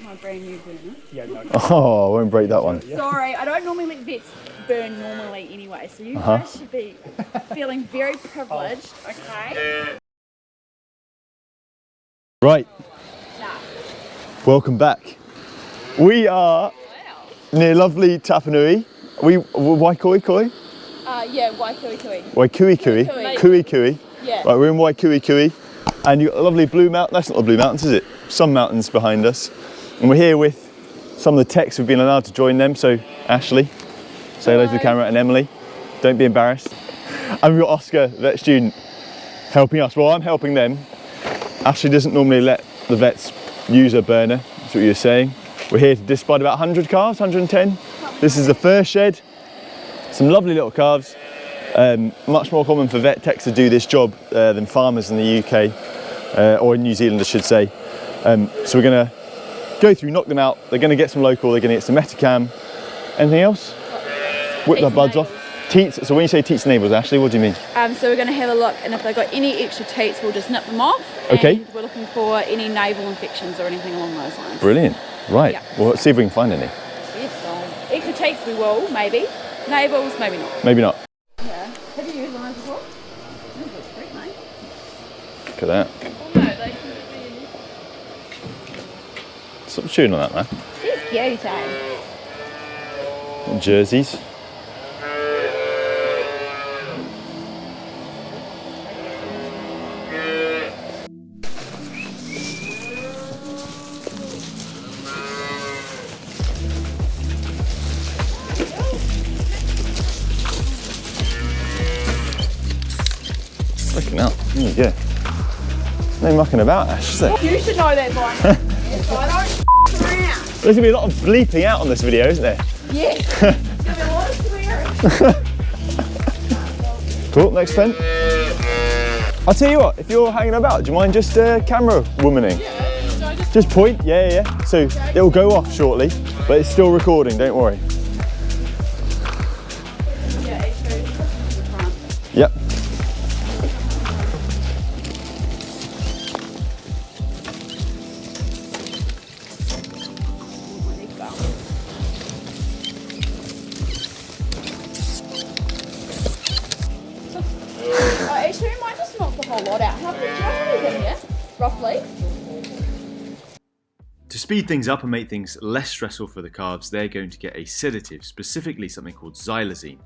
my brand new burner. Yeah, no. Oh, I won't break that one. Sorry, I don't normally let vets burn normally anyway, so you guys should be feeling very privileged, okay? Right, Nah. welcome back. We are near lovely Tapanui. Waikoi? Yeah, Waikui. Waikui. Yeah. Right, we're in Waikui. And you've got a lovely blue mountain. That's not the blue mountains, is it? Some mountains behind us. And we're here with some of the techs who've been allowed to join them. So Ashley, say hello to the camera, and Emily. Don't be embarrassed. And we've got Oscar, vet student, helping us. Well, I'm helping them. Ashley doesn't normally let the vets use a burner. That's what you were saying. We're here to disbud about 100 calves, 110. This is the first shed. Some lovely little calves. Much more common for vet techs to do this job than farmers in the UK, or in New Zealand I should say. So we're going to go through, knock them out. They're going to get some local, they're going to get some Metacam. Anything else? Whip the buds off. Teats, so when you say teats and navels, Ashley, what do you mean? So we're going to have a look, and if they've got any extra teats, we'll just nip them off. Okay. And we're looking for any navel infections or anything along those lines. Brilliant. Right. Yeah. Well, let's see if we can find any. Yes, extra teats we will, maybe. Navels, maybe not. Maybe not. Yeah. Have you used one before? That looks great, mate. Look at that. Oh no, they can be... Stop chewing on that, man. She's cute, eh? Jerseys. Looking out. There you go. No mucking about, Ash, is there? You should know that by now. So I don't around. There's going to be a lot of bleeping out on this video, isn't there? Yes. There's going to be a lot of swearing. Cool, next pen. I'll tell you what, if you're hanging about, do you mind just camera womaning? Yeah, so I Just point, yeah. So it'll go off shortly, but it's still recording, don't worry. Yeah, extra front. Yep. Actually, we might just knock the whole lot out. How many is in here, roughly? To speed things up and make things less stressful for the calves, they're going to get a sedative, specifically something called xylazine.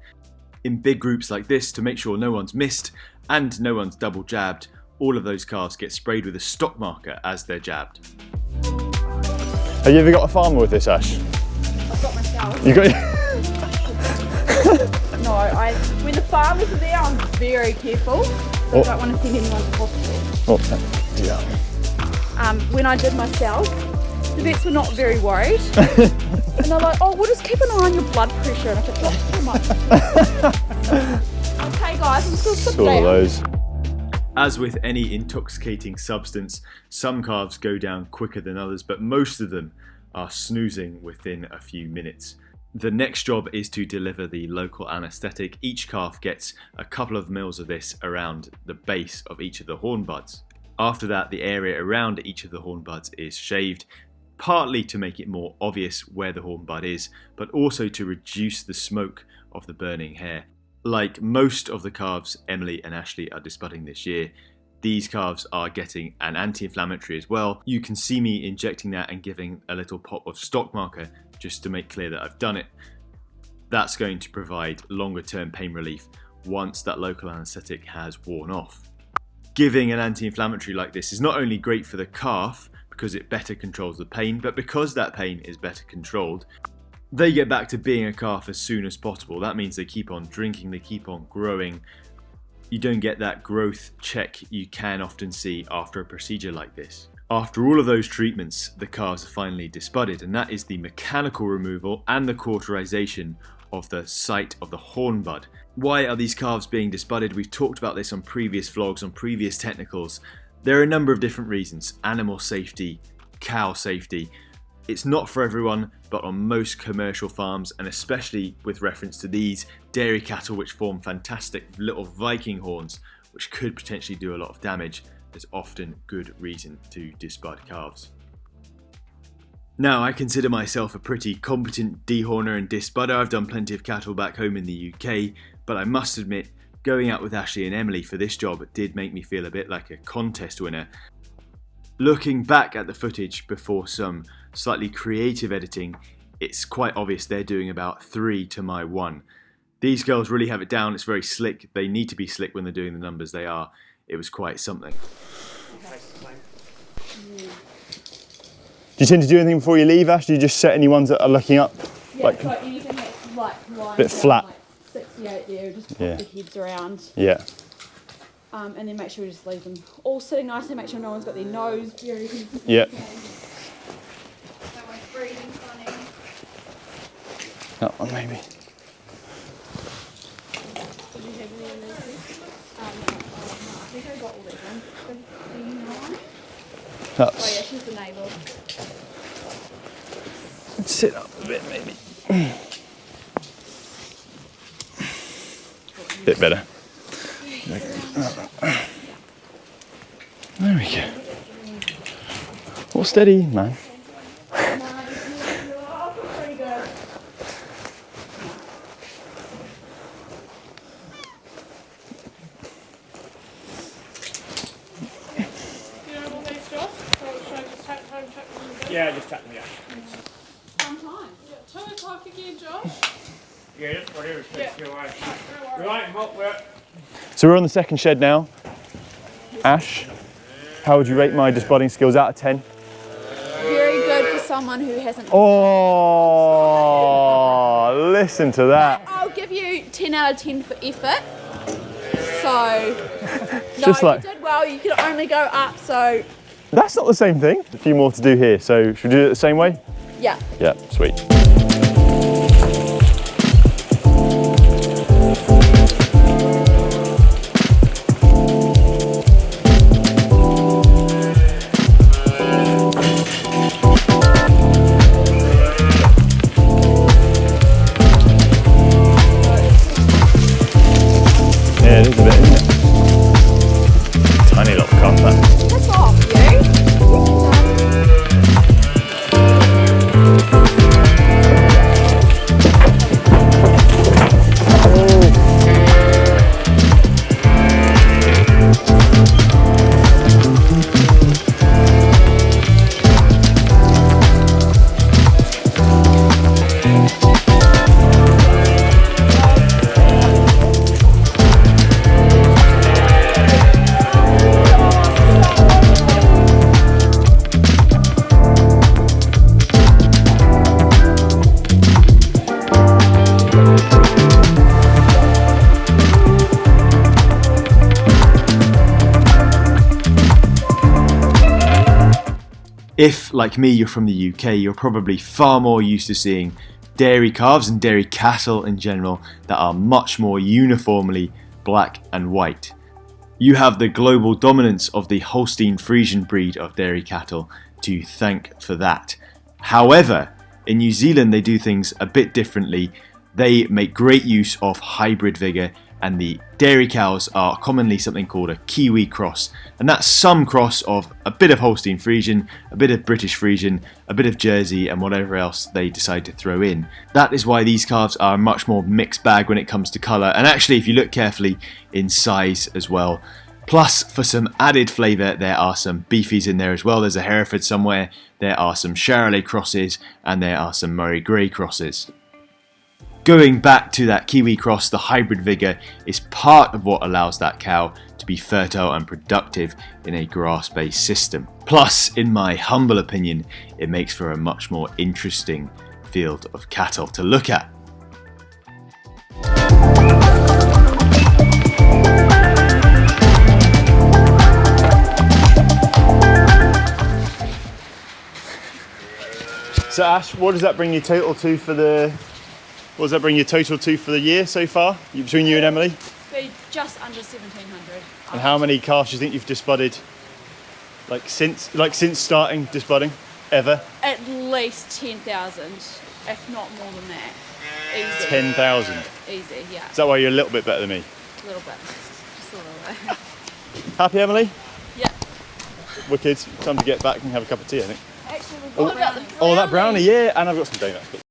In big groups like this, to make sure no one's missed and no one's double jabbed, all of those calves get sprayed with a stock marker as they're jabbed. Have you ever got a farmer with this, Ash? I've got myself. You got No, when the farmers are there, I'm very careful. So I don't want to send anyone to hospital. Oh, yeah. When I did myself, the vets were not very worried. And they're like, oh, we'll just keep an eye on your blood pressure. And I thought, oh, too much. Okay, guys, I'm still sit All down. of those. As with any intoxicating substance, some calves go down quicker than others, but most of them are snoozing within a few minutes. The next job is to deliver the local anaesthetic. Each calf gets a couple of mils of this around the base of each of the horn buds. After that, the area around each of the horn buds is shaved, partly to make it more obvious where the horn bud is, but also to reduce the smoke of the burning hair. Like most of the calves Emily and Ashley are disbudding this year, these calves are getting an anti-inflammatory as well. You can see me injecting that and giving a little pop of stock marker just to make clear that I've done it. That's going to provide longer term pain relief once that local anaesthetic has worn off. Giving an anti-inflammatory like this is not only great for the calf because it better controls the pain, but because that pain is better controlled, they get back to being a calf as soon as possible. That means they keep on drinking, they keep on growing. You don't get that growth check you can often see after a procedure like this. After all of those treatments, the calves are finally disbudded, and that is the mechanical removal and the cauterization of the site of the horn bud. Why are these calves being disbudded? We've talked about this on previous vlogs, on previous technicals. There are a number of different reasons. Animal safety, cow safety. It's not for everyone, but on most commercial farms, and especially with reference to these dairy cattle which form fantastic little Viking horns, which could potentially do a lot of damage, there's often good reason to disbud calves. Now, I consider myself a pretty competent dehorner and disbudder. I've done plenty of cattle back home in the UK, but I must admit, going out with Ashley and Emily for this job did make me feel a bit like a contest winner. Looking back at the footage before some slightly creative editing, it's quite obvious they're doing about 3 to my 1. These girls really have it down. It's very slick. They need to be slick when they're doing the numbers they are. It was quite something. Do you tend to do anything before you leave, Ash? Do you just set any ones that are looking up? Yeah, like, so anything that's like lying bit down, flat. like 68 there, just pop Yeah. the heads around. Yeah. And then make sure we just leave them all sitting nicely, make sure no one's got their nose very Yeah. No one's breathing funny. That one maybe. Did you have any of those? No, I think I got all these ones. 59. Oh yeah, That's. she's the navel. Sit up a bit maybe. Bit better. There we go. All steady, man. Pretty good. Yeah, just tap them, yeah. Sometimes. 2 o'clock again, Josh? Yeah, just whatever takes you away. No worries. Right, well, we're... So we're on the second shed now. Ash, how would you rate my disbudding skills out of 10? Very good for someone who hasn't. Oh, listen to that. I'll give you 10 out of 10 for effort. So, no, Just like- you did well. You could only go up. So, That's not the same thing. A few more to do here. So should we do it the same way? yeah. Yeah, sweet. Yeah, it is a bit, isn't it? Tiny little calf that. That's off you. If, like me, you're from the UK, you're probably far more used to seeing dairy calves and dairy cattle in general that are much more uniformly black and white. You have the global dominance of the Holstein Friesian breed of dairy cattle to thank for that. However, in New Zealand they do things a bit differently. They make great use of hybrid vigour, and the dairy cows are commonly something called a Kiwi cross, and that's some cross of a bit of Holstein Friesian, a bit of British Friesian, a bit of Jersey, and whatever else they decide to throw in. That is why these calves are a much more mixed bag when it comes to colour, and actually if you look carefully, in size as well. Plus, for some added flavour, there are some beefies in there as well. There's a Hereford somewhere, there are some Charolais crosses, and there are some Murray Grey crosses. Going back to that Kiwi cross, the hybrid vigour is part of what allows that cow to be fertile and productive in a grass-based system. Plus, in my humble opinion, it makes for a much more interesting field of cattle to look at. So Ash, what does that bring you total to for the? What does that bring your total to for the year so far, between you and Emily? Be just under 1,700. And how many calves do you think you've disbudded, since starting disbudding, ever? At least 10,000, if not more than that. Easy. 10,000. Easy, yeah. Is that why you're a little bit better than me? A little bit. Just a little bit. Happy, Emily? Yeah. Wicked. Time to get back and have a cup of tea, I think. Actually, we've What about the Oh, that brownie, yeah. And I've got some donuts.